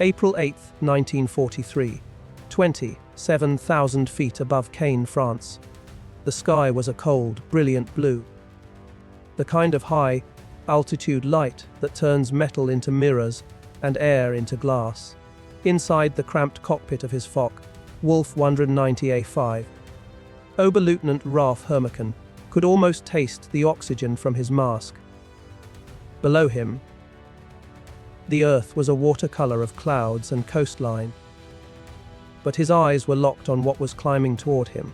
April 8, 1943, 27,000 feet above Caen, France. The sky was a cold, brilliant blue. The kind of high-altitude light that turns metal into mirrors and air into glass. Inside the cramped cockpit of his Fokker, Wolf 190A5, Oberleutnant Ralph Hermeken could almost taste the oxygen from his mask. Below him, the earth was a watercolor of clouds and coastline, but his eyes were locked on what was climbing toward him.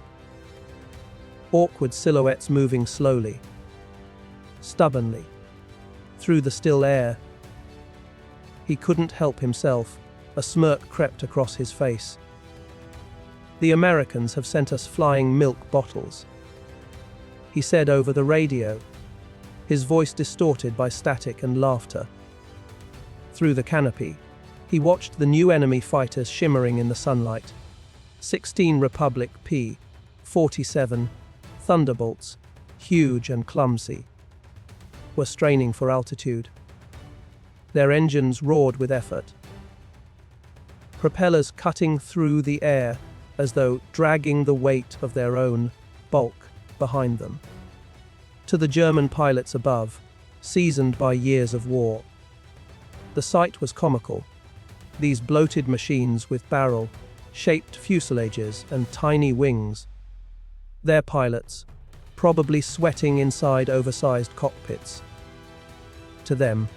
Awkward silhouettes moving slowly, stubbornly, through the still air. He couldn't help himself. A smirk crept across his face. "The Americans have sent us flying milk bottles," he said over the radio, his voice distorted by static and laughter. Through the canopy, he watched the new enemy fighters shimmering in the sunlight. 16 Republic P-47 Thunderbolts, huge and clumsy, were straining for altitude. Their engines roared with effort, propellers cutting through the air as though dragging the weight of their own bulk behind them. To the German pilots above, seasoned by years of war, the sight was comical. These bloated machines with barrel-shaped fuselages and tiny wings. Their pilots, probably sweating inside oversized cockpits. To them,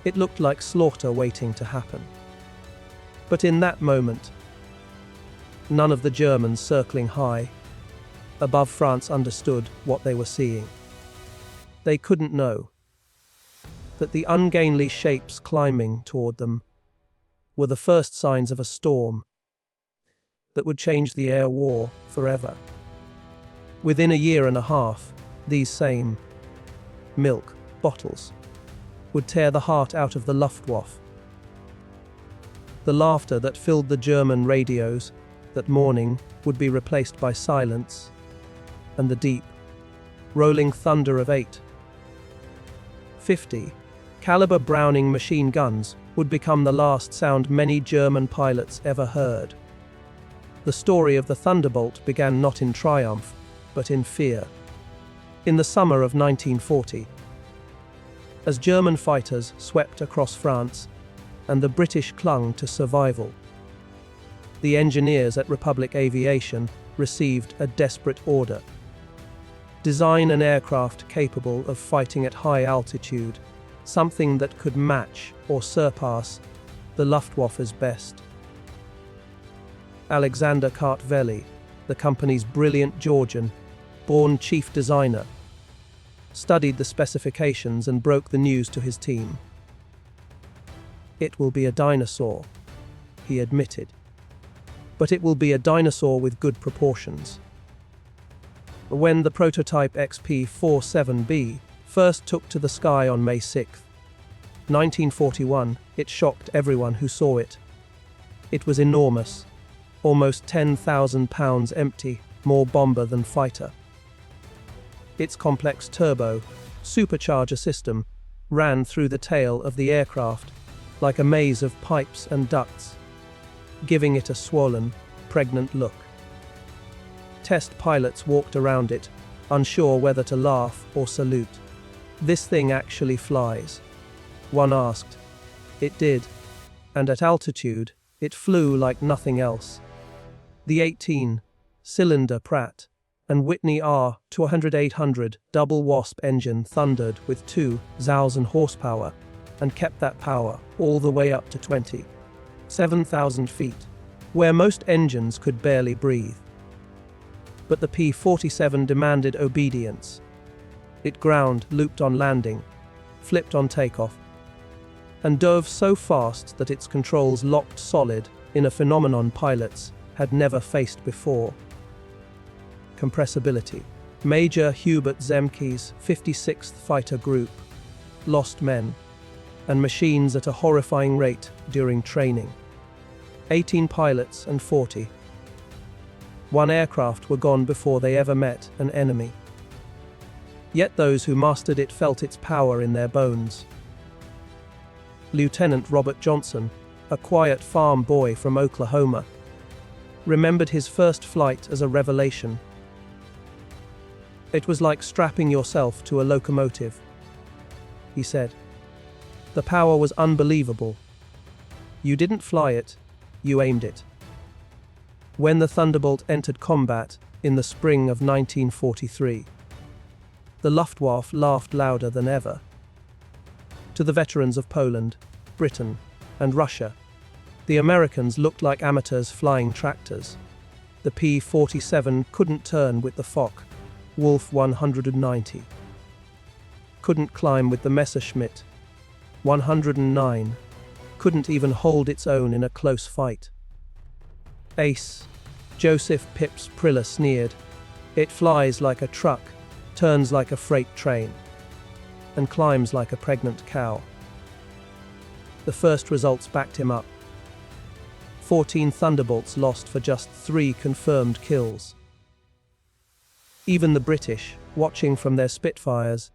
it looked like slaughter waiting to happen. But in that moment, none of the Germans circling high above France understood what they were seeing. They couldn't know that the ungainly shapes climbing toward them were the first signs of a storm that would change the air war forever. Within a year and a half, these same milk bottles would tear the heart out of the Luftwaffe. The laughter that filled the German radios that morning would be replaced by silence, and the deep, rolling thunder of 8.50 caliber Browning machine guns would become the last sound many German pilots ever heard. The story of the Thunderbolt began not in triumph, but in fear. In the summer of 1940, as German fighters swept across France and the British clung to survival, the engineers at Republic Aviation received a desperate order: design an aircraft capable of fighting at high altitude, something that could match or surpass the Luftwaffe's best. Alexander Kartveli, the company's brilliant Georgian-born chief designer, studied the specifications and broke the news to his team. "It will be a dinosaur," he admitted. "But it will be a dinosaur with good proportions." When the prototype XP-47B first took to the sky on May 6, 1941, it shocked everyone who saw it. It was enormous, almost 10,000 pounds empty, more bomber than fighter. Its complex turbo-supercharger system ran through the tail of the aircraft like a maze of pipes and ducts, giving it a swollen, pregnant look. Test pilots walked around it, unsure whether to laugh or salute. "This thing actually flies," one asked. It did, and at altitude, it flew like nothing else. The 18-cylinder Pratt and Whitney R200-800 double Wasp engine thundered with 2,000 horsepower and kept that power all the way up to 27,000 feet, where most engines could barely breathe. But the P-47 demanded obedience. It ground, looped on landing, flipped on takeoff, and dove so fast that its controls locked solid in a phenomenon pilots had never faced before. Compressibility. Major Hubert Zemke's 56th Fighter Group lost men and machines at a horrifying rate during training. 18 pilots and 41 aircraft were gone before they ever met an enemy. Yet those who mastered it felt its power in their bones. Lieutenant Robert Johnson, a quiet farm boy from Oklahoma, remembered his first flight as a revelation. "It was like strapping yourself to a locomotive," he said. "The power was unbelievable. You didn't fly it, you aimed it." When the Thunderbolt entered combat in the spring of 1943, the Luftwaffe laughed louder than ever. To the veterans of Poland, Britain, and Russia, the Americans looked like amateurs flying tractors. The P-47 couldn't turn with the Foch, Wolf 190. Couldn't climb with the Messerschmitt 109. Couldn't even hold its own in a close fight. Ace, Joseph Pips Priller sneered, "It flies like a truck, turns like a freight train, and climbs like a pregnant cow." The first results backed him up. 14 Thunderbolts lost for just 3 confirmed kills. Even the British, watching from their Spitfires,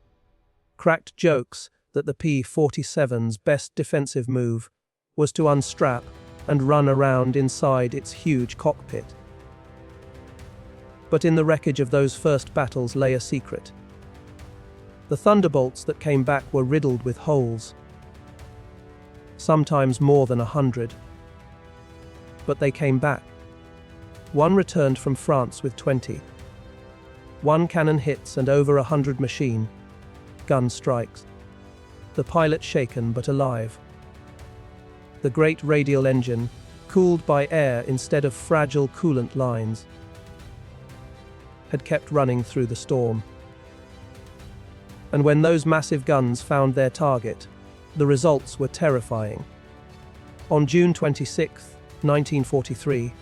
cracked jokes that the P-47's best defensive move was to unstrap and run around inside its huge cockpit. But in the wreckage of those first battles lay a secret. The Thunderbolts that came back were riddled with holes, sometimes more than 100. But they came back. One returned from France with 20. 1 cannon hits and over 100 machine gun strikes. The pilot shaken but alive. The great radial engine, cooled by air instead of fragile coolant lines, had kept running through the storm. And when those massive guns found their target, the results were terrifying. On June 26, 1943,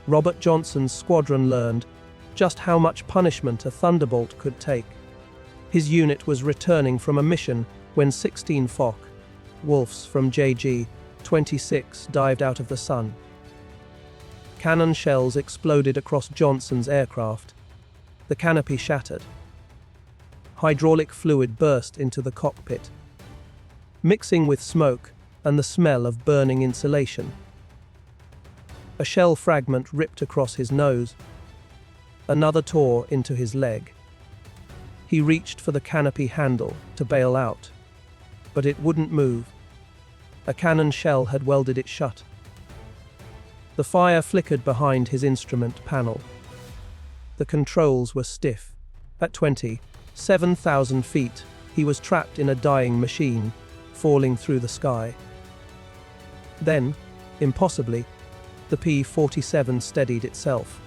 Robert Johnson's squadron learned just how much punishment a Thunderbolt could take. His unit was returning from a mission when 16 Foch Wolves from JG-26 dived out of the sun. Cannon shells exploded across Johnson's aircraft. The canopy shattered. Hydraulic fluid burst into the cockpit, mixing with smoke and the smell of burning insulation. A shell fragment ripped across his nose. Another tore into his leg. He reached for the canopy handle to bail out, but it wouldn't move. A cannon shell had welded it shut. The fire flickered behind his instrument panel. The controls were stiff. At 27,000 feet, he was trapped in a dying machine, falling through the sky. Then, impossibly, the P-47 steadied itself.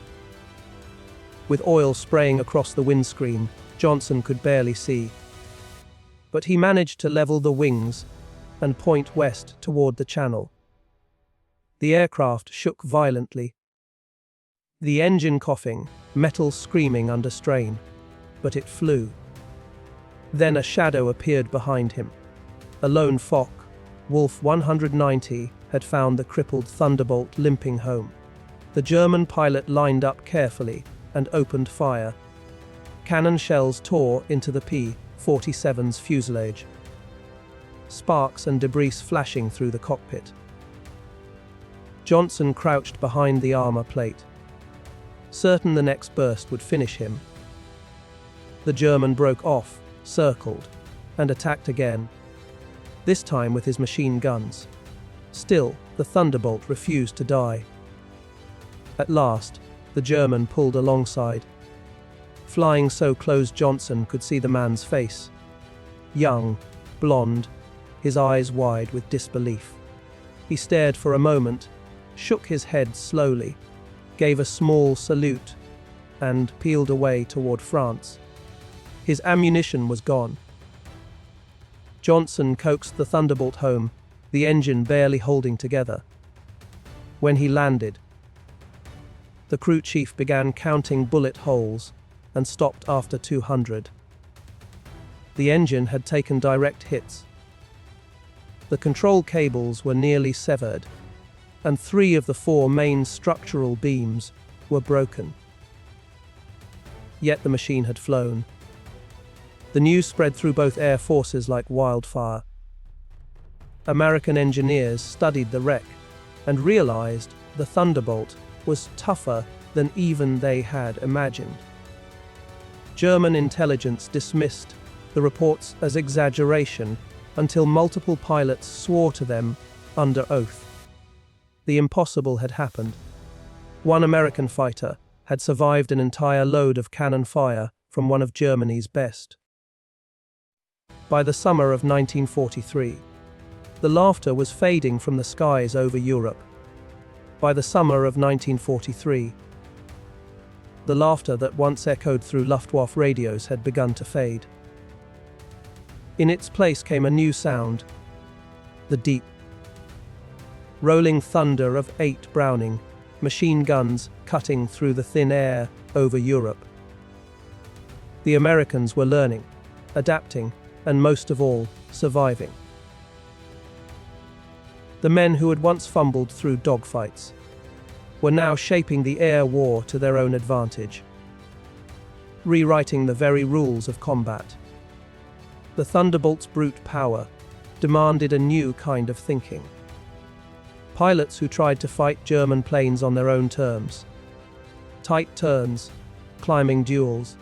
With oil spraying across the windscreen, Johnson could barely see. But he managed to level the wings and point west toward the channel. The aircraft shook violently, the engine coughing, metal screaming under strain, but it flew. Then a shadow appeared behind him. A lone Foch, Wolf 190, had found the crippled Thunderbolt limping home. The German pilot lined up carefully and opened fire. Cannon shells tore into the P-47's fuselage, sparks and debris flashing through the cockpit. Johnson crouched behind the armor plate, certain the next burst would finish him. The German broke off, circled, and attacked again, this time with his machine guns. Still, the Thunderbolt refused to die. At last, the German pulled alongside. Flying so close Johnson could see the man's face. Young, blonde, his eyes wide with disbelief. He stared for a moment, shook his head slowly, gave a small salute, and peeled away toward France. His ammunition was gone. Johnson coaxed the Thunderbolt home, the engine barely holding together. When he landed, the crew chief began counting bullet holes and stopped after 200. The engine had taken direct hits. The control cables were nearly severed, and 3 of the 4 main structural beams were broken. Yet the machine had flown. The news spread through both air forces like wildfire. American engineers studied the wreck and realized the Thunderbolt was tougher than even they had imagined. German intelligence dismissed the reports as exaggeration until multiple pilots swore to them under oath. The impossible had happened. One American fighter had survived an entire load of cannon fire from one of Germany's best. By the summer of 1943, the laughter was fading from the skies over Europe. By the summer of 1943, the laughter that once echoed through Luftwaffe radios had begun to fade. In its place came a new sound, the deep, rolling thunder of 8 Browning machine guns cutting through the thin air over Europe. The Americans were learning, adapting, and most of all, surviving. The men who had once fumbled through dogfights were now shaping the air war to their own advantage, rewriting the very rules of combat. The Thunderbolt's brute power demanded a new kind of thinking. Pilots who tried to fight German planes on their own terms, tight turns, climbing duels,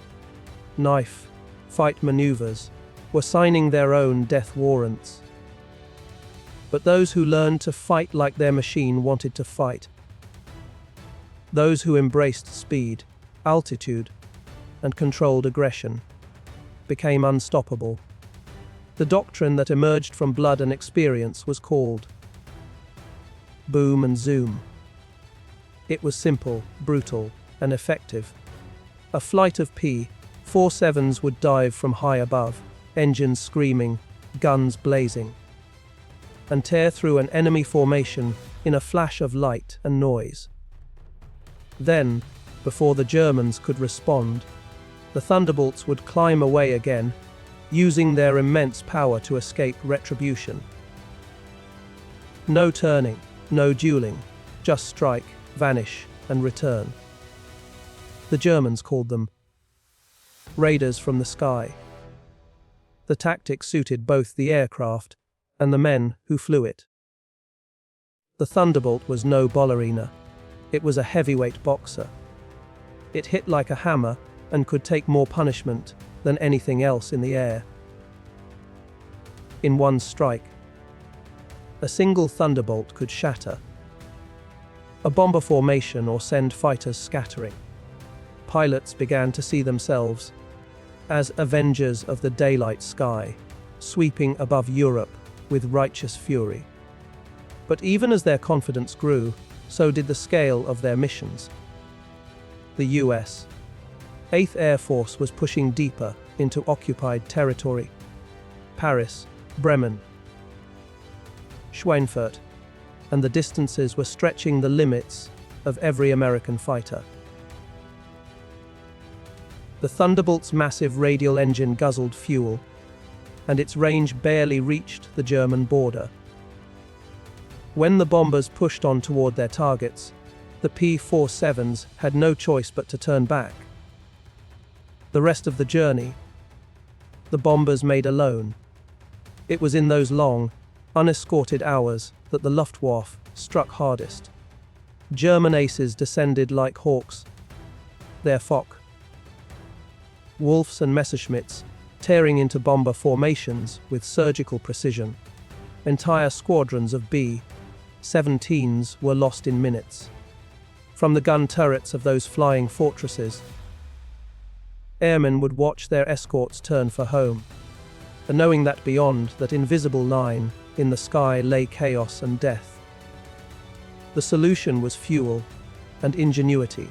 knife fight maneuvers, were signing their own death warrants. But those who learned to fight like their machine wanted to fight, those who embraced speed, altitude, and controlled aggression, became unstoppable. The doctrine that emerged from blood and experience was called boom and zoom. It was simple, brutal, and effective. A flight of P-47s would dive from high above, engines screaming, guns blazing, and tear through an enemy formation in a flash of light and noise. Then, before the Germans could respond, the Thunderbolts would climb away again, using their immense power to escape retribution. No turning, no dueling, just strike, vanish, and return. The Germans called them raiders from the sky. The tactic suited both the aircraft and the men who flew it. The Thunderbolt was no ballerina. It was a heavyweight boxer. It hit like a hammer and could take more punishment than anything else in the air. In one strike, a single Thunderbolt could shatter a bomber formation or send fighters scattering. Pilots began to see themselves as avengers of the daylight sky, sweeping above Europe with righteous fury. But even as their confidence grew, so did the scale of their missions. The U.S. 8th Air Force was pushing deeper into occupied territory. Paris, Bremen, Schweinfurt, and the distances were stretching the limits of every American fighter. The Thunderbolt's massive radial engine guzzled fuel, and its range barely reached the German border. When the bombers pushed on toward their targets, the P-47s had no choice but to turn back. The rest of the journey, the bombers made alone. It was in those long, unescorted hours that the Luftwaffe struck hardest. German aces descended like hawks, their Fock, Wolfs and Messerschmitts tearing into bomber formations with surgical precision. Entire squadrons of B-17s were lost in minutes. From the gun turrets of those flying fortresses, airmen would watch their escorts turn for home, and knowing that beyond that invisible line in the sky lay chaos and death. The solution was fuel and ingenuity.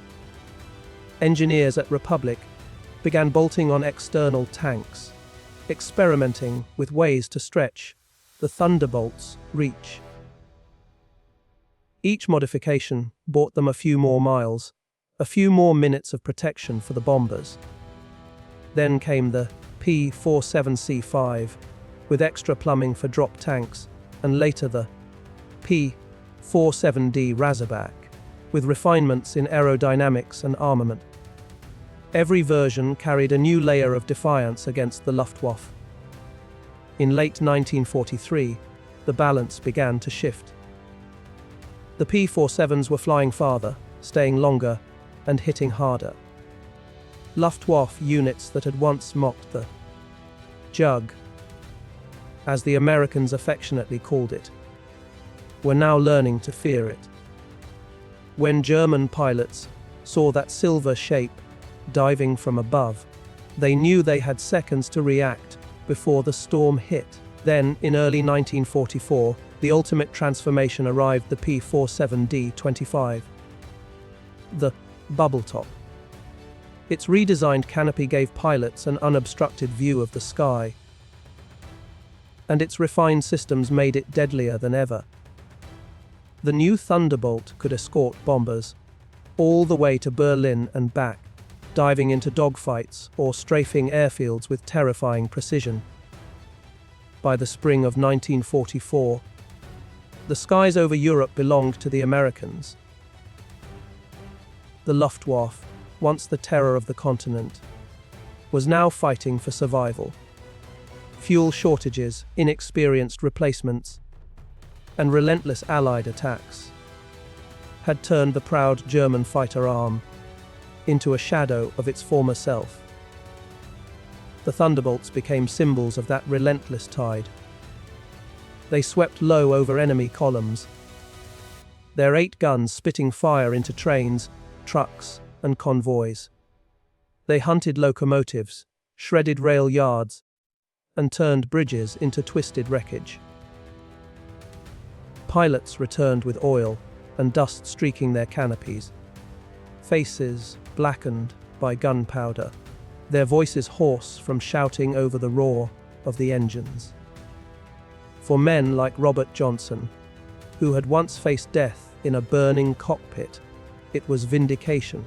Engineers at Republic began bolting on external tanks, experimenting with ways to stretch the Thunderbolt's reach. Each modification bought them a few more miles, a few more minutes of protection for the bombers. Then came the P-47C5, with extra plumbing for drop tanks, and later the P-47D Razorback, with refinements in aerodynamics and armament. Every version carried a new layer of defiance against the Luftwaffe. In late 1943, the balance began to shift. The P-47s were flying farther, staying longer, and hitting harder. Luftwaffe units that had once mocked the Jug, as the Americans affectionately called it, were now learning to fear it. When German pilots saw that silver shape diving from above, they knew they had seconds to react before the storm hit. Then, in early 1944, the ultimate transformation arrived: the P-47D-25. The bubble top. Its redesigned canopy gave pilots an unobstructed view of the sky, and its refined systems made it deadlier than ever. The new Thunderbolt could escort bombers all the way to Berlin and back, diving into dogfights or strafing airfields with terrifying precision. By the spring of 1944, the skies over Europe belonged to the Americans. The Luftwaffe, once the terror of the continent, was now fighting for survival. Fuel shortages, inexperienced replacements, and relentless Allied attacks had turned the proud German fighter arm into a shadow of its former self. The Thunderbolts became symbols of that relentless tide. They swept low over enemy columns, their 8 guns spitting fire into trains, trucks, and convoys. They hunted locomotives, shredded rail yards, and turned bridges into twisted wreckage. Pilots returned with oil and dust streaking their canopies, faces blackened by gunpowder, their voices hoarse from shouting over the roar of the engines. For men like Robert Johnson, who had once faced death in a burning cockpit, it was vindication.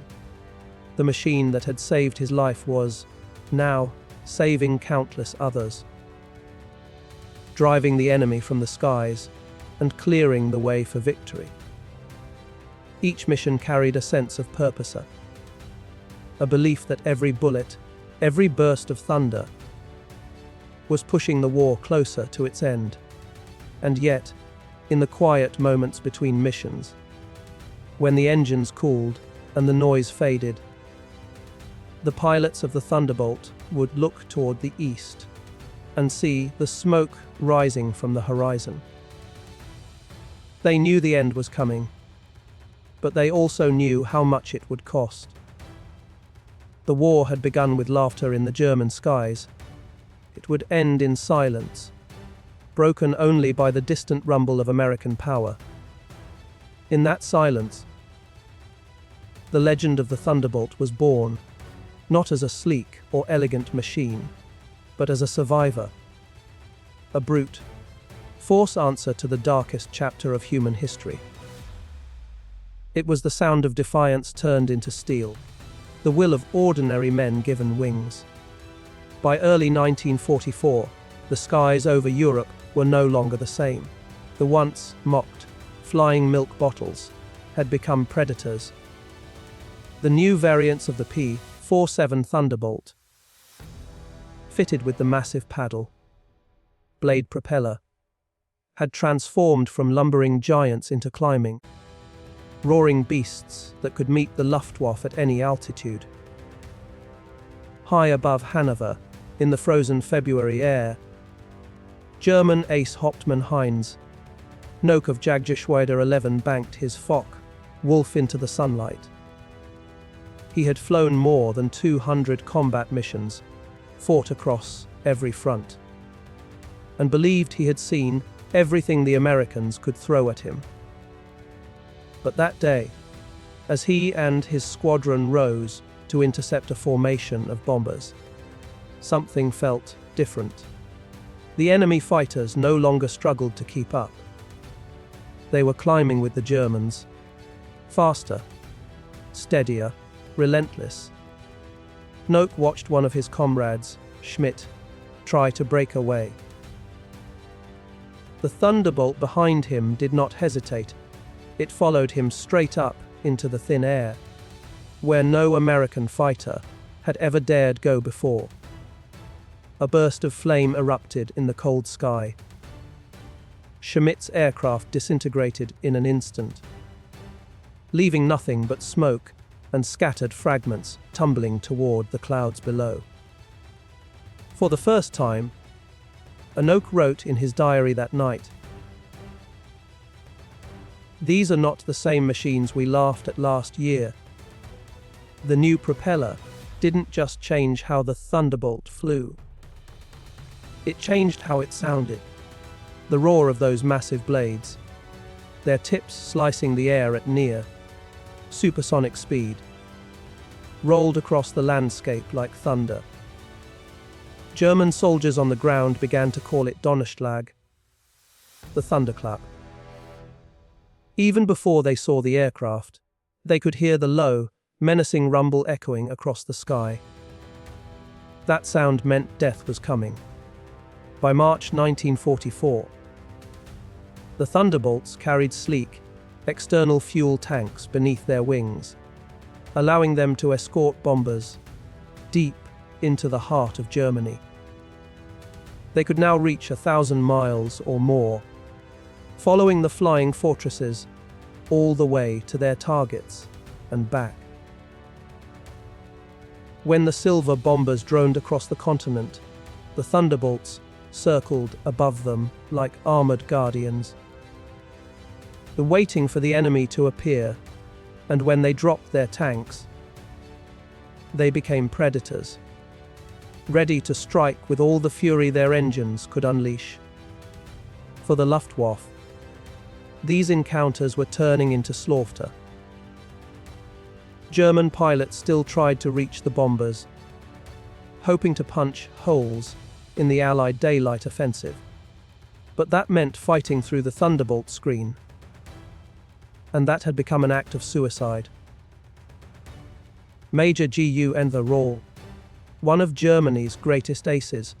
The machine that had saved his life was, now, saving countless others, driving the enemy from the skies and clearing the way for victory. Each mission carried a sense of purpose, a belief that every bullet, every burst of thunder, was pushing the war closer to its end. And yet, in the quiet moments between missions, when the engines cooled and the noise faded, the pilots of the Thunderbolt would look toward the east and see the smoke rising from the horizon. They knew the end was coming, but they also knew how much it would cost. The war had begun with laughter in the German skies. It would end in silence, broken only by the distant rumble of American power. In that silence, the legend of the Thunderbolt was born, not as a sleek or elegant machine, but as a survivor, a brute force answer to the darkest chapter of human history. It was the sound of defiance turned into steel, the will of ordinary men given wings. By early 1944, the skies over Europe were no longer the same. The once mocked flying milk bottles had become predators. The new variants of the P-47 Thunderbolt, fitted with the massive paddle blade propeller, had transformed from lumbering giants into climbing, roaring beasts that could meet the Luftwaffe at any altitude. High above Hanover, in the frozen February air, German ace Hauptmann Heinz, Nock of Jagdgeschwader 11, banked his Fock Wolf into the sunlight. He had flown more than 200 combat missions, fought across every front, and believed he had seen everything the Americans could throw at him. But that day, as he and his squadron rose to intercept a formation of bombers, something felt different. The enemy fighters no longer struggled to keep up. They were climbing with the Germans, faster, steadier, relentless. Nock watched one of his comrades, Schmidt, try to break away. The Thunderbolt behind him did not hesitate. It followed him straight up into the thin air, where no American fighter had ever dared go before. A burst of flame erupted in the cold sky. Schmidt's aircraft disintegrated in an instant, leaving nothing but smoke and scattered fragments tumbling toward the clouds below. For the first time, Anoke wrote in his diary that night, "These are not the same machines we laughed at last year. The new propeller didn't just change how the Thunderbolt flew. It changed how it sounded. The roar of those massive blades, their tips slicing the air at near supersonic speed, rolled across the landscape like thunder. German soldiers on the ground began to call it Donnerschlag, the thunderclap. Even before they saw the aircraft, they could hear the low, menacing rumble echoing across the sky. That sound meant death was coming. By March 1944, the Thunderbolts carried sleek, external fuel tanks beneath their wings, allowing them to escort bombers deep into the heart of Germany. They could now reach 1,000 miles or more, following the flying fortresses all the way to their targets and back. When the silver bombers droned across the continent, the Thunderbolts circled above them like armored guardians, waiting for the enemy to appear, and when they dropped their tanks, they became predators, ready to strike with all the fury their engines could unleash. For the Luftwaffe, these encounters were turning into slaughter. German pilots still tried to reach the bombers, hoping to punch holes in the Allied daylight offensive. But that meant fighting through the Thunderbolt screen, and that had become an act of suicide. Major Gu Enver, one of Germany's greatest aces,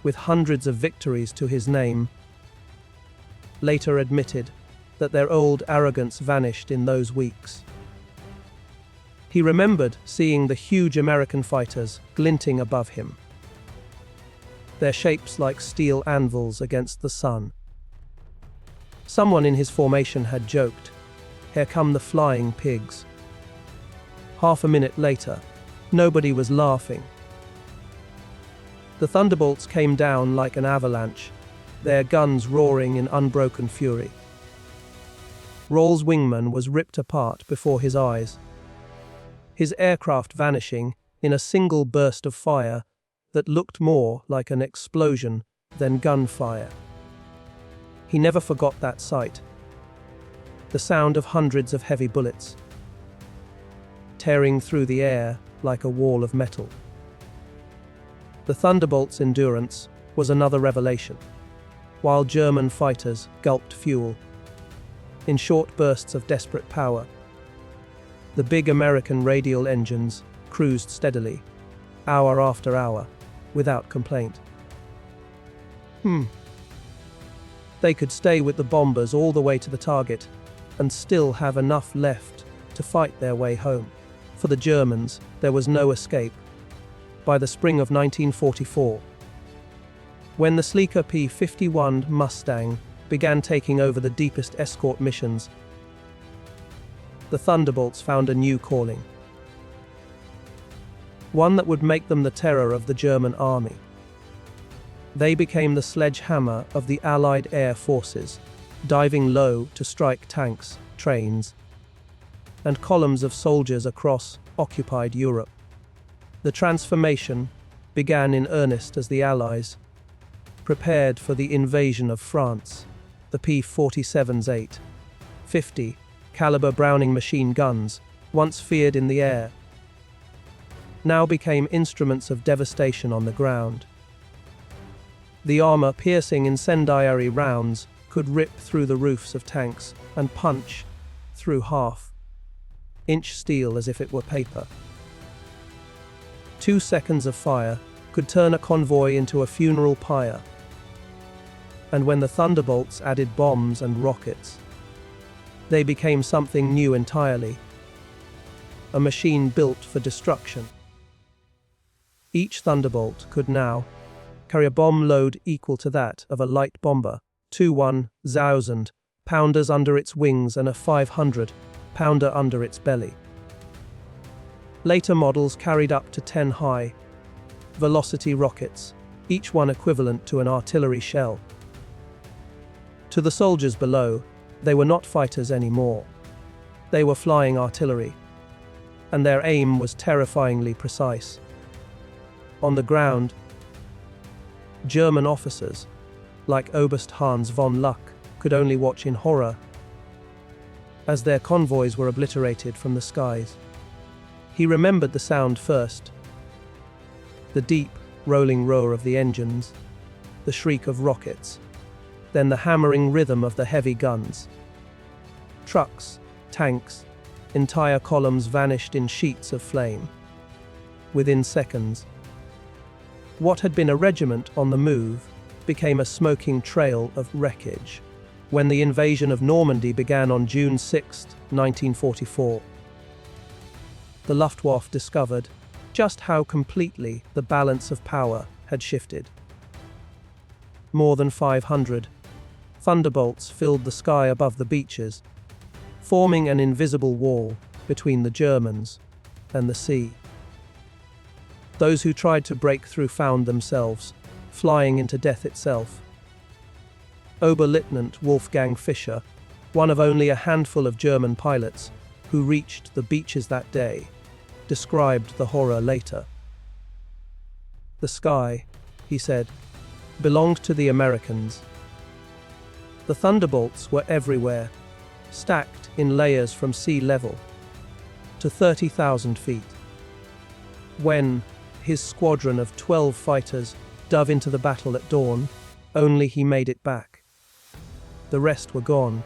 with hundreds of victories to his name, later admitted that their old arrogance vanished in those weeks. He remembered seeing the huge American fighters glinting above him, their shapes like steel anvils against the sun. Someone in his formation had joked, "Here come the flying pigs." Half a minute later, nobody was laughing. The Thunderbolts came down like an avalanche, their guns roaring in unbroken fury. Rohl's wingman was ripped apart before his eyes, his aircraft vanishing in a single burst of fire that looked more like an explosion than gunfire. He never forgot that sight. The sound of hundreds of heavy bullets tearing through the air like a wall of metal. The Thunderbolt's endurance was another revelation. While German fighters gulped fuel in short bursts of desperate power, the big American radial engines cruised steadily, hour after hour, without complaint. They could stay with the bombers all the way to the target and still have enough left to fight their way home. For the Germans, there was no escape. By the spring of 1944, when the sleeker P-51 Mustang began taking over the deepest escort missions, the Thunderbolts found a new calling. One that would make them the terror of the German army. They became the sledgehammer of the Allied air forces, diving low to strike tanks, trains, and columns of soldiers across occupied Europe. The transformation began in earnest as the Allies prepared for the invasion of France. The P-47's 8.50 caliber Browning machine guns, once feared in the air, now became instruments of devastation on the ground. The armor-piercing incendiary rounds could rip through the roofs of tanks and punch through half-inch steel as if it were paper. 2 seconds of fire could turn a convoy into a funeral pyre. And when the Thunderbolts added bombs and rockets, they became something new entirely. A machine built for destruction. Each Thunderbolt could now carry a bomb load equal to that of a light bomber, 2,000 pounders under its wings and a 500 pounder under its belly. Later models carried up to 10 high-velocity rockets, each one equivalent to an artillery shell. To the soldiers below, they were not fighters anymore. They were flying artillery, and their aim was terrifyingly precise. On the ground, German officers, like Oberst Hans von Luck, could only watch in horror as their convoys were obliterated from the skies. He remembered the sound first: the deep, rolling roar of the engines, the shriek of rockets, then the hammering rhythm of the heavy guns. Trucks, tanks, entire columns vanished in sheets of flame. Within seconds, what had been a regiment on the move became a smoking trail of wreckage. When the invasion of Normandy began on June 6, 1944, the Luftwaffe discovered just how completely the balance of power had shifted. More than 500 Thunderbolts filled the sky above the beaches, forming an invisible wall between the Germans and the sea. Those who tried to break through found themselves flying into death itself. Oberleutnant Wolfgang Fischer, one of only a handful of German pilots who reached the beaches that day, described the horror later. "The sky," he said, "belonged to the Americans. The Thunderbolts were everywhere, stacked in layers from sea level to 30,000 feet. When his squadron of 12 fighters dove into the battle at dawn, only he made it back. The rest were gone,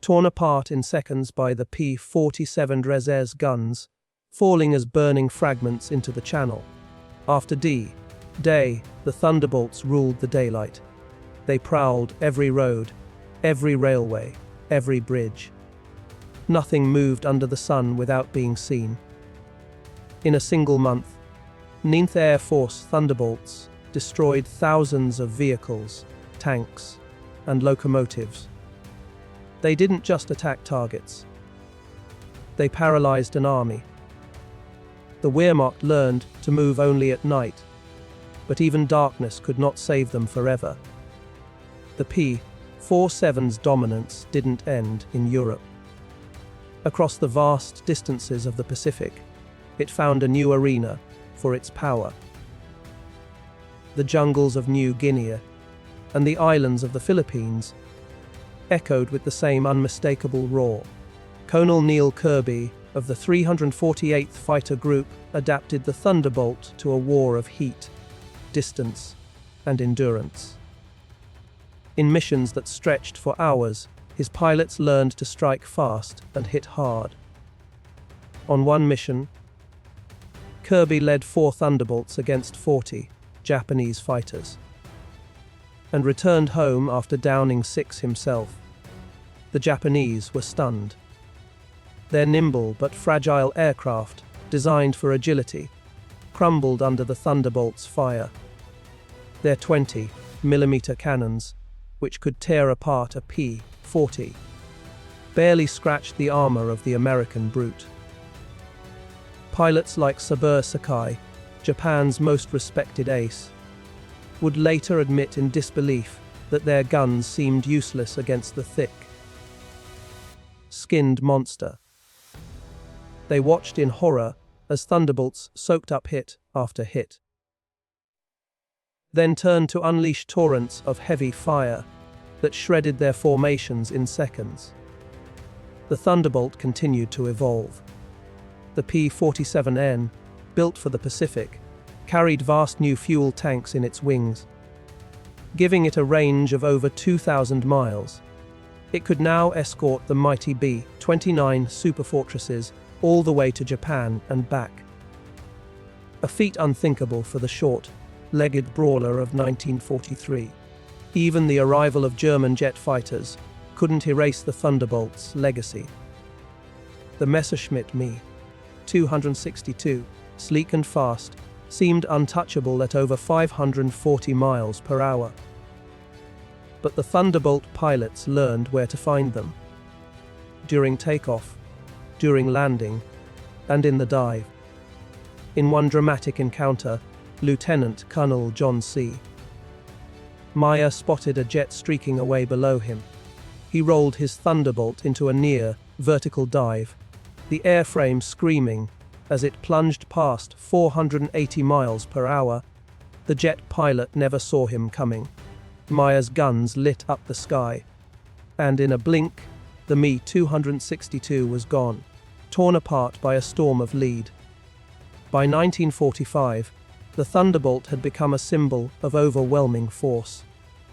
torn apart in seconds by the P-47 Thunderbolt guns, falling as burning fragments into the channel. After D-Day, the Thunderbolts ruled the daylight. They prowled every road, every railway, every bridge. Nothing moved under the sun without being seen. In a single month, 9th Air Force Thunderbolts destroyed thousands of vehicles, tanks, and locomotives. They didn't just attack targets. They paralyzed an army. The Wehrmacht learned to move only at night, but even darkness could not save them forever. The P-47's dominance didn't end in Europe. Across the vast distances of the Pacific, it found a new arena for its power. The jungles of New Guinea and the islands of the Philippines echoed with the same unmistakable roar. Colonel Neil Kirby of the 348th Fighter Group adapted the Thunderbolt to a war of heat, distance, and endurance. In missions that stretched for hours, his pilots learned to strike fast and hit hard. On one mission, Kirby led 4 Thunderbolts against 40 Japanese fighters, and returned home after downing 6 himself. The Japanese were stunned. Their nimble but fragile aircraft, designed for agility, crumbled under the Thunderbolt's fire. Their 20mm cannons, which could tear apart a P-40, barely scratched the armor of the American brute. Pilots like Saburo Sakai, Japan's most respected ace, would later admit in disbelief that their guns seemed useless against the thick, skinned monster. They watched in horror as Thunderbolts soaked up hit after hit, then turned to unleash torrents of heavy fire that shredded their formations in seconds. The Thunderbolt continued to evolve. The P-47N, built for the Pacific, carried vast new fuel tanks in its wings, giving it a range of over 2,000 miles. It could now escort the mighty B-29 superfortresses all the way to Japan and back. A feat unthinkable for the short-legged brawler of 1943. Even the arrival of German jet fighters couldn't erase the Thunderbolt's legacy. The Messerschmitt Me 262, sleek and fast, seemed untouchable at over 540 miles per hour. But the Thunderbolt pilots learned where to find them. during takeoff, during landing, and in the dive. In one dramatic encounter, Lieutenant Colonel John C. Meyer spotted a jet streaking away below him. He rolled his Thunderbolt into a near, vertical dive, the airframe screaming as it plunged past 480 miles per hour. The jet pilot never saw him coming. Meyer's guns lit up the sky, and in a blink, the Me-262 was gone, torn apart by a storm of lead. By 1945, the Thunderbolt had become a symbol of overwhelming force.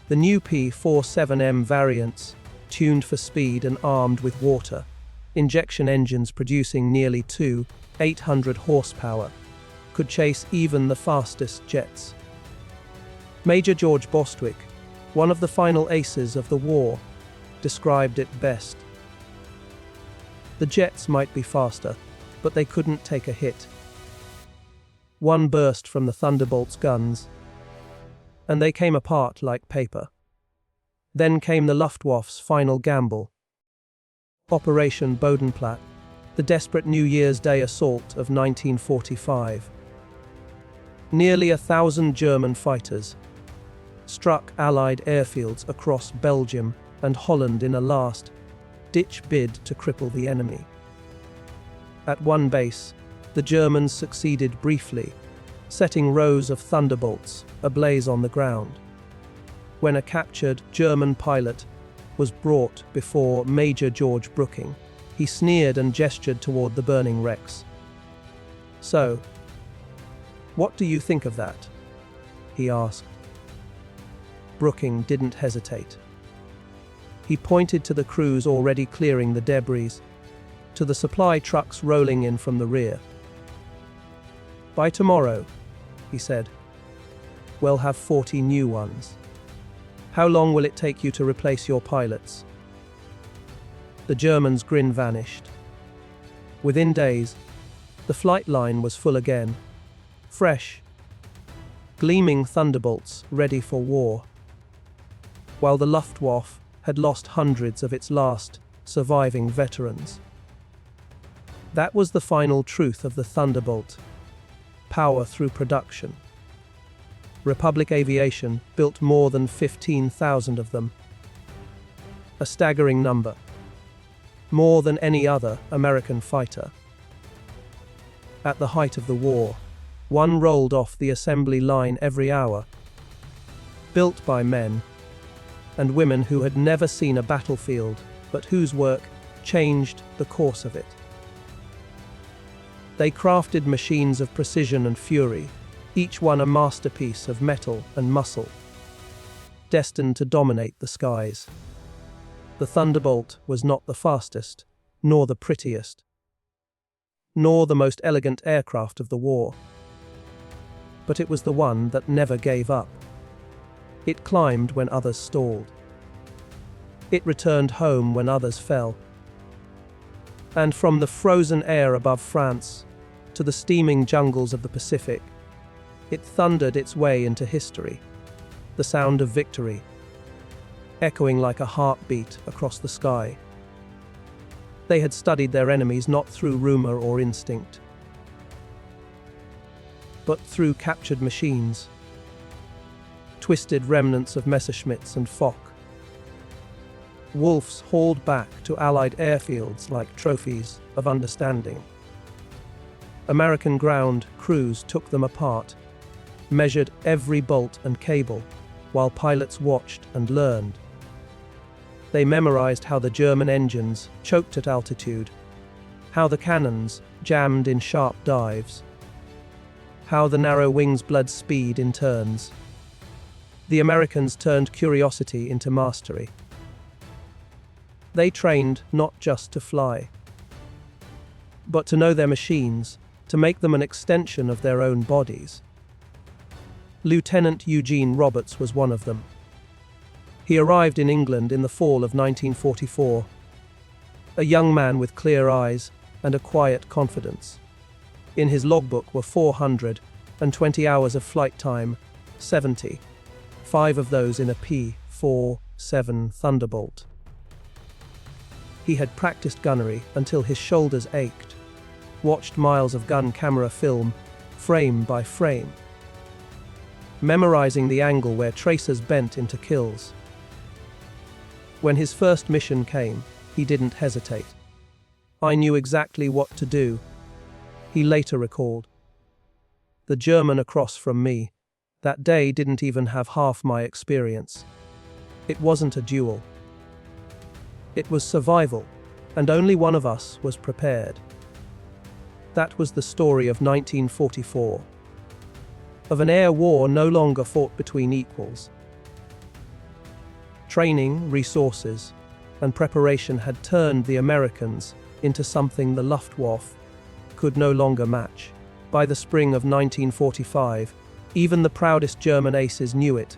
The new P-47M variants, tuned for speed and armed with water injection engines producing nearly 800 horsepower, could chase even the fastest jets. Major George Bostwick, one of the final aces of the war, described it best. The jets might be faster, but they couldn't take a hit. One burst from the Thunderbolt's guns, and they came apart like paper. Then came the Luftwaffe's final gamble. Operation Bodenplatte, the desperate New Year's Day assault of 1945. Nearly 1,000 German fighters struck Allied airfields across Belgium and Holland in a last-ditch bid to cripple the enemy. At one base, the Germans succeeded briefly, setting rows of Thunderbolts ablaze on the ground. When a captured German pilot was brought before Major George Brooking, he sneered and gestured toward the burning wrecks. "So, what do you think of that?" he asked. Brooking didn't hesitate. He pointed to the crews already clearing the debris, to the supply trucks rolling in from the rear. "By tomorrow," he said, "we'll have 40 new ones. How long will it take you to replace your pilots?" The Germans' grin vanished. Within days, the flight line was full again. Fresh, gleaming Thunderbolts ready for war. While the Luftwaffe had lost hundreds of its last surviving veterans. That was the final truth of the Thunderbolt. Power through production. Republic Aviation built more than 15,000 of them. A staggering number. More than any other American fighter. At the height of the war, one rolled off the assembly line every hour. Built by men and women who had never seen a battlefield, but whose work changed the course of it. They crafted machines of precision and fury, each one a masterpiece of metal and muscle, destined to dominate the skies. The Thunderbolt was not the fastest, nor the prettiest, nor the most elegant aircraft of the war, but it was the one that never gave up. It climbed when others stalled. It returned home when others fell. And from the frozen air above France to the steaming jungles of the Pacific, it thundered its way into history, the sound of victory, echoing like a heartbeat across the sky. They had studied their enemies not through rumor or instinct, but through captured machines, twisted remnants of Messerschmitts and Foch. Wolves hauled back to Allied airfields like trophies of understanding. American ground crews took them apart, measured every bolt and cable, while pilots watched and learned. They memorized how the German engines choked at altitude, how the cannons jammed in sharp dives, how the narrow wings bled speed in turns. The Americans turned curiosity into mastery. They trained not just to fly, but to know their machines, to make them an extension of their own bodies. Lieutenant Eugene Roberts was one of them. He arrived in England in the fall of 1944, a young man with clear eyes and a quiet confidence. In his logbook were 420 hours of flight time, 5 of those in a P-47 Thunderbolt. He had practiced gunnery until his shoulders ached, watched miles of gun camera film, frame by frame, memorizing the angle where tracers bent into kills. When his first mission came, he didn't hesitate. "I knew exactly what to do," he later recalled. "The German across from me that day didn't even have half my experience. It wasn't a duel. It was survival, and only one of us was prepared." That was the story of 1944. Of an air war no longer fought between equals. Training, resources, and preparation had turned the Americans into something the Luftwaffe could no longer match. By the spring of 1945, even the proudest German aces knew it.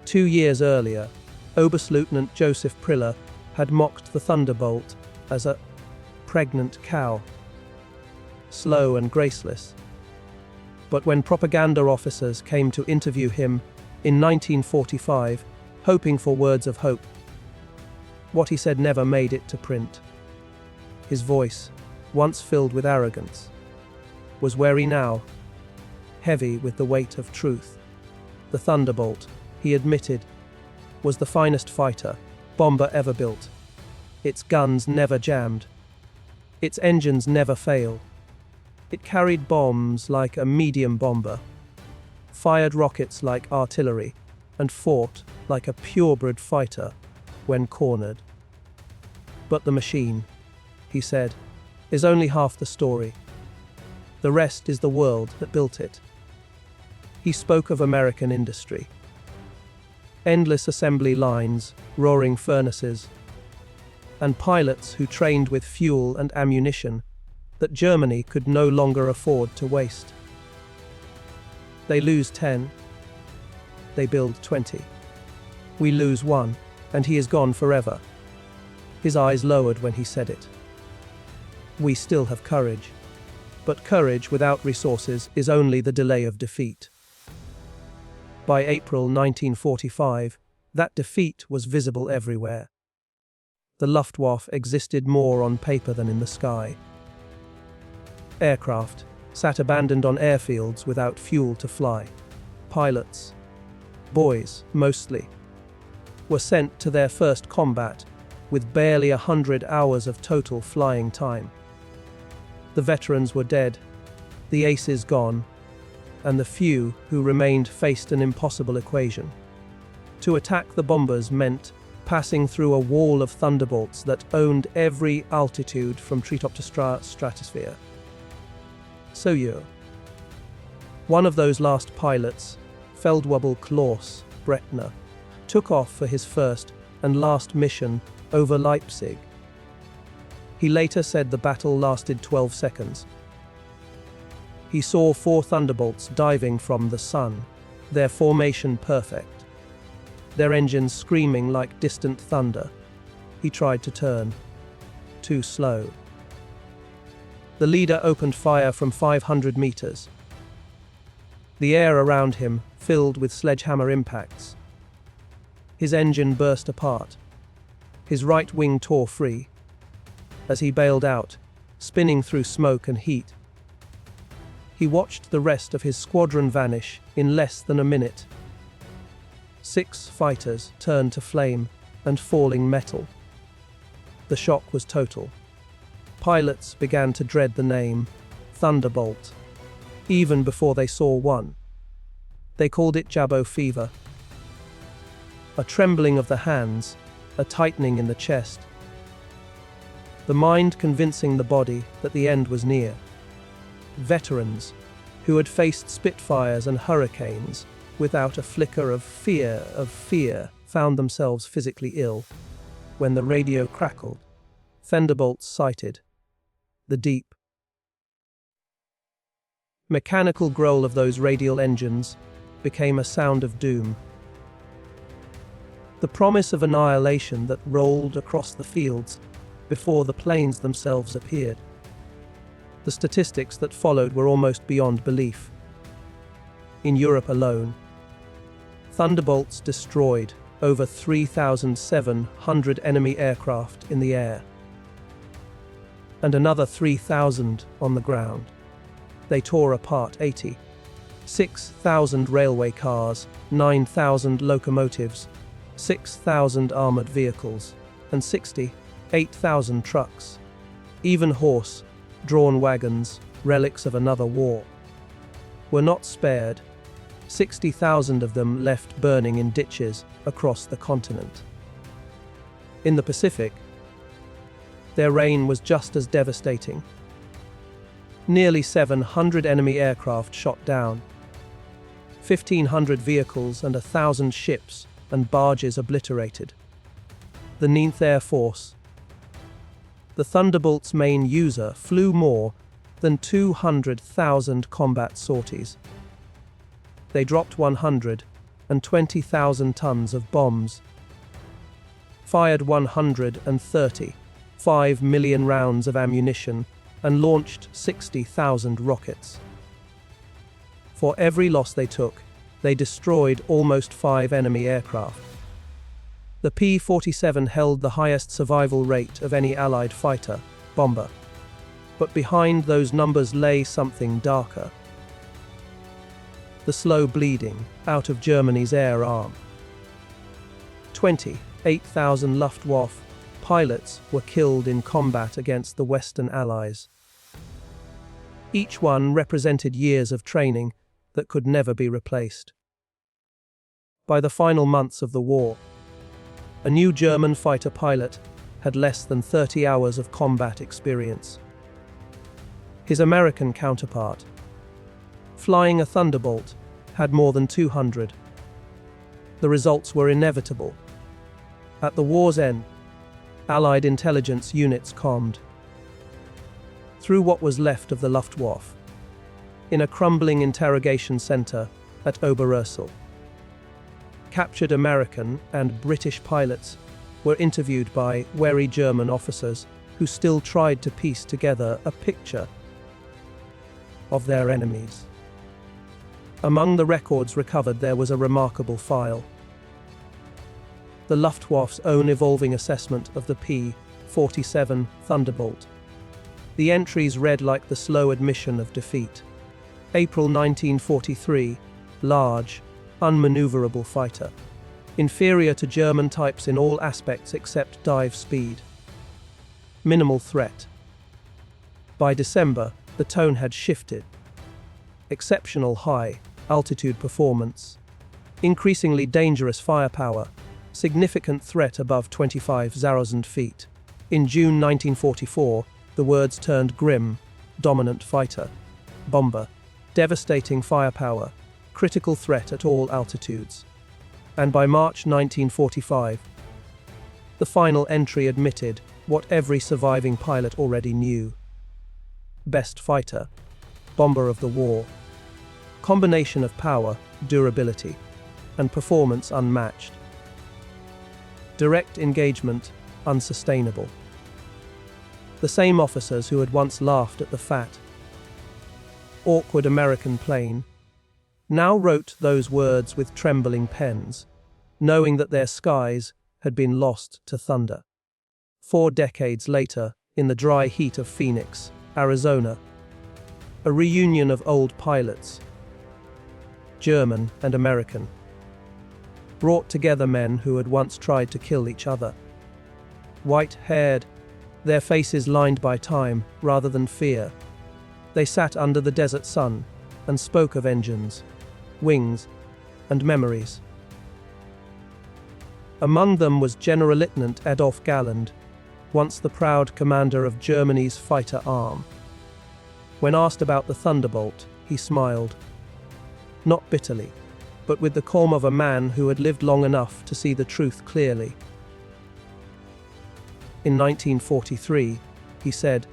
2 years earlier, Oberstleutnant Joseph Priller had mocked the Thunderbolt as a pregnant cow, slow and graceless. But when propaganda officers came to interview him in 1945, hoping for words of hope, what he said never made it to print. His voice, once filled with arrogance, was wary now, heavy with the weight of truth. The Thunderbolt, he admitted, was the finest fighter bomber ever built. Its guns never jammed. Its engines never failed. It carried bombs like a medium bomber, fired rockets like artillery, and fought like a purebred fighter when cornered. But the machine, he said, is only half the story. The rest is the world that built it. He spoke of American industry. Endless assembly lines, roaring furnaces, and pilots who trained with fuel and ammunition that Germany could no longer afford to waste. They lose 10, they build 20. We lose 1, and he is gone forever. His eyes lowered when he said it. We still have courage, but courage without resources is only the delay of defeat. By April 1945, that defeat was visible everywhere. The Luftwaffe existed more on paper than in the sky. Aircraft sat abandoned on airfields without fuel to fly. Pilots, boys mostly, were sent to their first combat with barely 100 hours of total flying time. The veterans were dead, the aces gone, and the few who remained faced an impossible equation. To attack the bombers meant passing through a wall of Thunderbolts that owned every altitude from treetop to stratosphere. So you. One of those last pilots, Feldwebel Klaus Bretner, took off for his first and last mission over Leipzig. He later said the battle lasted 12 seconds. He saw 4 Thunderbolts diving from the sun, their formation perfect, their engines screaming like distant thunder. He tried to turn. Too slow. The leader opened fire from 500 meters. The air around him filled with sledgehammer impacts. His engine burst apart. His right wing tore free. As he bailed out, spinning through smoke and heat, he watched the rest of his squadron vanish in less than a minute. 6 fighters turned to flame and falling metal. The shock was total. Pilots began to dread the name Thunderbolt, even before they saw one. They called it Jabot fever. A trembling of the hands, a tightening in the chest. The mind convincing the body that the end was near. Veterans, who had faced Spitfires and hurricanes without a flicker of fear, found themselves physically ill. When the radio crackled, Thunderbolts sighted. The deep, mechanical growl of those radial engines became a sound of doom. The promise of annihilation that rolled across the fields before the planes themselves appeared. The statistics that followed were almost beyond belief. In Europe alone, Thunderbolts destroyed over 3,700 enemy aircraft in the air. and another 3,000 on the ground. They tore apart 86,000 railway cars, 9,000 locomotives, 6,000 armored vehicles, and 68,000 trucks. Even horse-drawn wagons, relics of another war, were not spared. 60,000 of them left burning in ditches across the continent. In the Pacific, their reign was just as devastating. Nearly 700 enemy aircraft shot down, 1,500 vehicles and 1,000 ships and barges obliterated. The 9th Air Force, the Thunderbolt's main user, flew more than 200,000 combat sorties. They dropped 120,000 tons of bombs, fired 135 million rounds of ammunition, and launched 60,000 rockets. For every loss they took, they destroyed almost 5 enemy aircraft. The P-47 held the highest survival rate of any Allied fighter bomber. But behind those numbers lay something darker. The slow bleeding out of Germany's air arm. 28,000 Luftwaffe pilots were killed in combat against the Western Allies. Each one represented years of training that could never be replaced. By the final months of the war, a new German fighter pilot had less than 30 hours of combat experience. His American counterpart, flying a Thunderbolt, had more than 200. The results were inevitable. At the war's end, Allied intelligence units combed through what was left of the Luftwaffe in a crumbling interrogation center at Oberursel. Captured American and British pilots were interviewed by wary German officers who still tried to piece together a picture of their enemies. Among the records recovered there was a remarkable file. The Luftwaffe's own evolving assessment of the P-47 Thunderbolt. The entries read like the slow admission of defeat. April 1943, large, unmaneuverable fighter. Inferior to German types in all aspects except dive speed. Minimal threat. By December, the tone had shifted. Exceptional high-altitude performance. Increasingly dangerous firepower. Significant threat above 25,000 feet. In June 1944, the words turned grim, dominant fighter, bomber, devastating firepower, critical threat at all altitudes. And by March 1945, the final entry admitted what every surviving pilot already knew. Best fighter, bomber of the war. Combination of power, durability, and performance unmatched. Direct engagement, unsustainable. The same officers who had once laughed at the fat, awkward American plane now wrote those words with trembling pens, knowing that their skies had been lost to thunder. 4 decades later, in the dry heat of Phoenix, Arizona, a reunion of old pilots, German and American, brought together men who had once tried to kill each other. White-haired, their faces lined by time rather than fear, they sat under the desert sun and spoke of engines, wings, and memories. Among them was Generalleutnant Adolf Galland, once the proud commander of Germany's fighter arm. When asked about the Thunderbolt, he smiled. Not bitterly, but with the calm of a man who had lived long enough to see the truth clearly. In 1943, he said,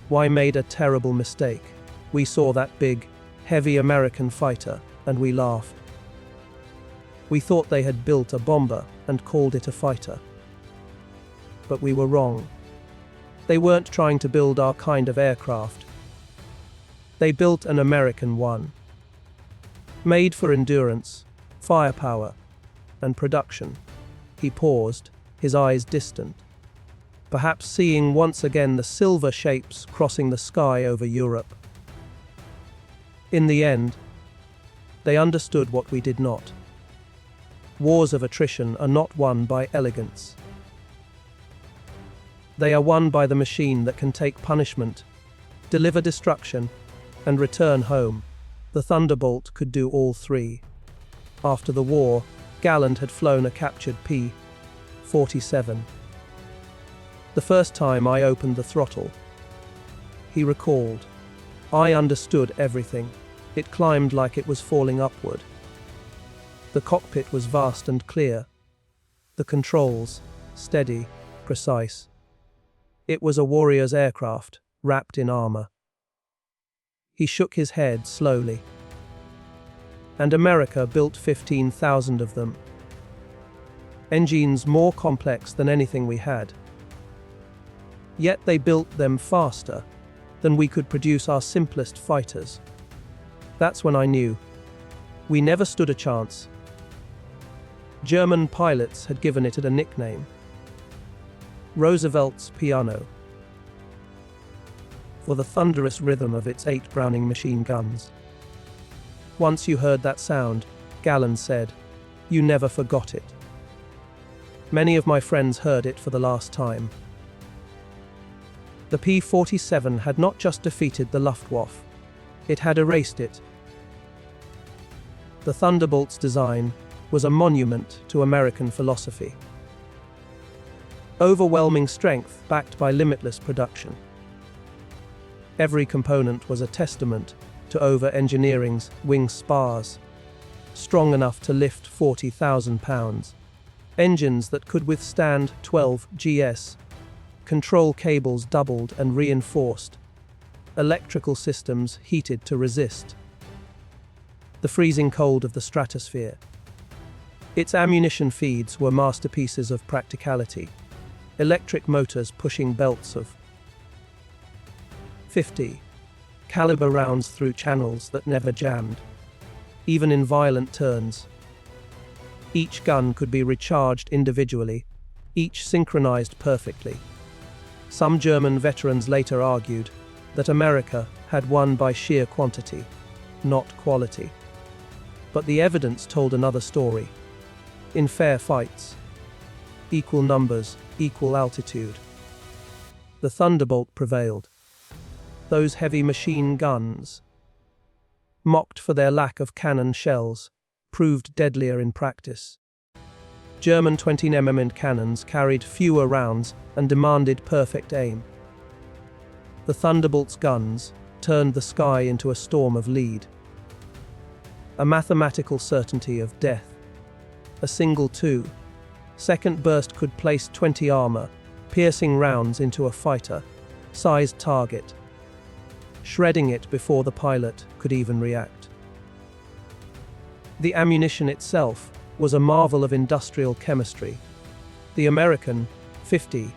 "We made a terrible mistake. We saw that big, heavy American fighter, and we laughed. We thought they had built a bomber and called it a fighter. But we were wrong. They weren't trying to build our kind of aircraft. They built an American one. Made for endurance, firepower, and production." He paused, his eyes distant. perhaps seeing once again the silver shapes crossing the sky over Europe. In the end, they understood what we did not. Wars of attrition are not won by elegance. They are won by the machine that can take punishment, deliver destruction, and return home. The Thunderbolt could do all three. After the war, Galland had flown a captured P-47. The first time I opened the throttle, he recalled, I understood everything. It climbed like it was falling upward. The cockpit was vast and clear. The controls, steady, precise. It was a warrior's aircraft, wrapped in armor. He shook his head slowly. And America built 15,000 of them. Engines more complex than anything we had. Yet they built them faster than we could produce our simplest fighters. That's when I knew. We never stood a chance. German pilots had given it a nickname. Roosevelt's piano. For the thunderous rhythm of its 8 Browning machine guns. Once you heard that sound, Galland said, you never forgot it. Many of my friends heard it for the last time. The P-47 had not just defeated the Luftwaffe, it had erased it. The Thunderbolt's design was a monument to American philosophy. Overwhelming strength backed by limitless production. Every component was a testament to over-engineering's wing spars, strong enough to lift 40,000 pounds, engines that could withstand 12 GS, control cables doubled and reinforced, electrical systems heated to resist the freezing cold of the stratosphere. Its ammunition feeds were masterpieces of practicality, electric motors pushing belts of 50 caliber rounds through channels that never jammed, even in violent turns. Each gun could be recharged individually, each synchronized perfectly. Some German veterans later argued that America had won by sheer quantity, not quality. But the evidence told another story. In fair fights, equal numbers, equal altitude, the Thunderbolt prevailed. Those heavy machine guns, mocked for their lack of cannon shells, proved deadlier in practice. German 20mm cannons carried fewer rounds and demanded perfect aim. The Thunderbolt's guns turned the sky into a storm of lead. A mathematical certainty of death. A single 2-second burst could place 20 armor-piercing rounds into a fighter-sized target, shredding it before the pilot could even react. The ammunition itself was a marvel of industrial chemistry. The American 50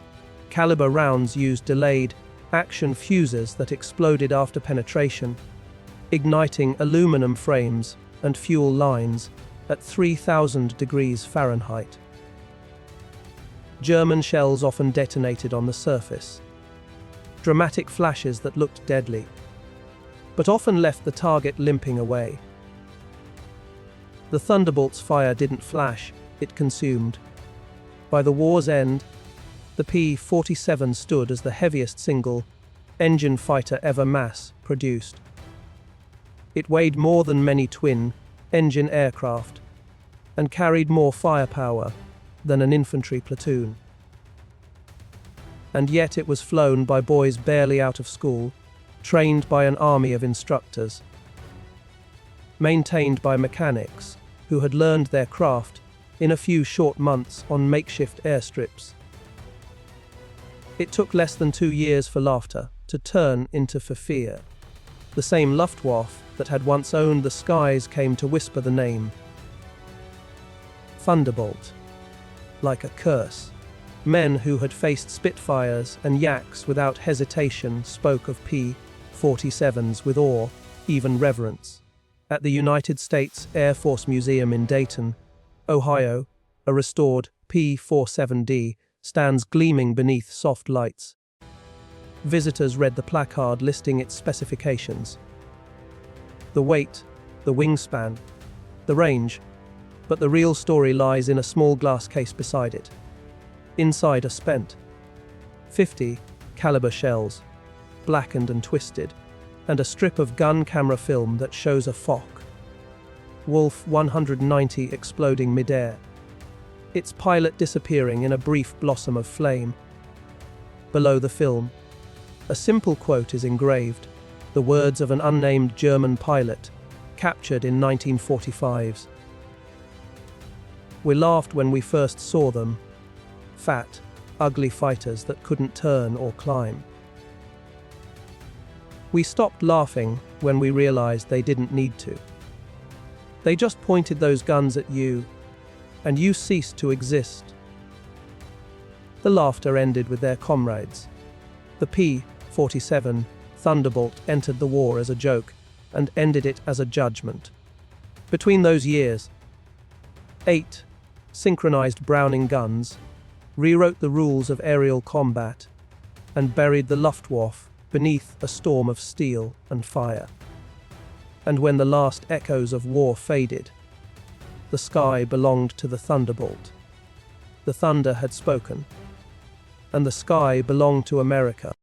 caliber rounds used delayed action fuses that exploded after penetration, igniting aluminum frames and fuel lines at 3,000 degrees Fahrenheit. German shells often detonated on the surface. Dramatic flashes that looked deadly, but often left the target limping away. The Thunderbolt's fire didn't flash, it consumed. By the war's end, the P-47 stood as the heaviest single-engine fighter ever mass-produced. It weighed more than many twin-engine aircraft and carried more firepower than an infantry platoon. And yet it was flown by boys barely out of school, trained by an army of instructors, maintained by mechanics who had learned their craft in a few short months on makeshift airstrips. It took less than 2 years for laughter to turn into fear. The same Luftwaffe that had once owned the skies came to whisper the name Thunderbolt, like a curse. Men who had faced Spitfires and Yaks without hesitation spoke of P-47s with awe, even reverence. At the United States Air Force Museum in Dayton, Ohio, a restored P-47D stands gleaming beneath soft lights. Visitors read the placard listing its specifications. The weight, the wingspan, the range, but the real story lies in a small glass case beside it. Inside are spent .50 caliber shells, blackened and twisted, and a strip of gun camera film that shows a FOC Wolf 190 exploding midair, its pilot disappearing in a brief blossom of flame. Below the film, a simple quote is engraved, the words of an unnamed German pilot, captured in 1945's. We laughed when we first saw them. Fat, ugly fighters that couldn't turn or climb. We stopped laughing when we realized they didn't need to. They just pointed those guns at you, and you ceased to exist. The laughter ended with their comrades. The P-47 Thunderbolt entered the war as a joke and ended it as a judgment. Between those years, 8 synchronized Browning guns rewrote the rules of aerial combat and buried the Luftwaffe beneath a storm of steel and fire. And when the last echoes of war faded, the sky belonged to the Thunderbolt. The thunder had spoken, and the sky belonged to America.